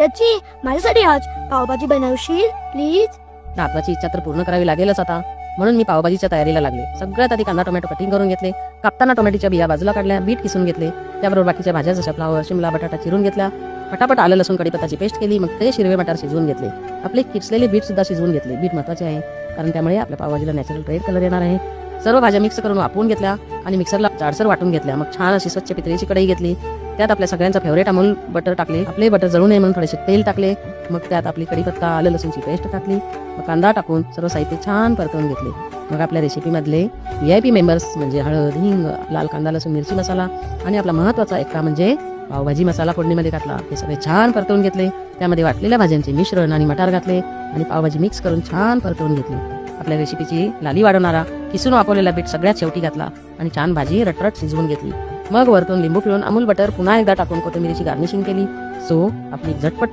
त्याची माझ्यासाठी आज पावभाजी बनवशील प्लीज? नातवाची इच्छा तर पूर्ण करावी लागेलच आता, म्हणून मी पावभाजीच्या तयारीला लागले. सगळ्यात आधी कांदा टोमॅटो कटिंग करून घेतले. कापताना टोमॅटोच्या बिया बाजूला काढल्या, बीट किसून घेतले. त्याबरोबर बाकीच्या भाज्या जशा फ्लावर, शिमला, बटाटा चिरून घेतल्या. पटापट आलं लसूण कढीपत्त्याची पेस्ट केली. मग ते हिरवे मटार शिजवून घेतले. आपले किसलेले बीट सुद्धा शिजवून घेतले. बीट महत्वाचे आहे, कारण त्यामुळे आपल्या पावभाजीला नॅचरल रेड कलर येणार आहे. सर्व भाज्या मिक्स करून वापरून घेतल्या आणि मिक्सरला जाडसर वाटून घेतल्या. मग छान अशी स्वच्छ पितळेची कढई घेतली. त्यात आपल्या सगळ्यांचा फेवरेट अमूल बटर टाकले. आपले बटर जळू नये म्हणून थोडेसे तेल टाकले. मग त्यात आपली कढीपत्ता, आलं लसूणची पेस्ट टाकली. मग कांदा टाकून सर्व साहित्य छान परतवून घेतले. मग आपल्या रेसिपीमधले VIP मेंबर्स म्हणजे हळद, हिंग, लाल कांदा, लसूण, मिरची मसाला आणि आपला महत्वाचा एक्का म्हणजे पावभाजी मसाला फोडणीमध्ये घातला. हे सगळे छान परतवून घेतले. त्यामध्ये वाटलेल्या भाज्यांचे मिश्रण आणि मटार घातले आणि पावभाजी मिक्स करून छान परतवून घेतली. आपल्या रेसिपीची लाली वाढवणारा किसून वापरलेला बीट सगळ्यात शेवटी घातला आणि छान भाजी रटरट शिजवून घेतली. मग वरतून लिंबू पिळून अमूल बटर पुन्हा एकदा टाकून कोथिंबीरीची गार्निशिंग केली. सो आपली झटपट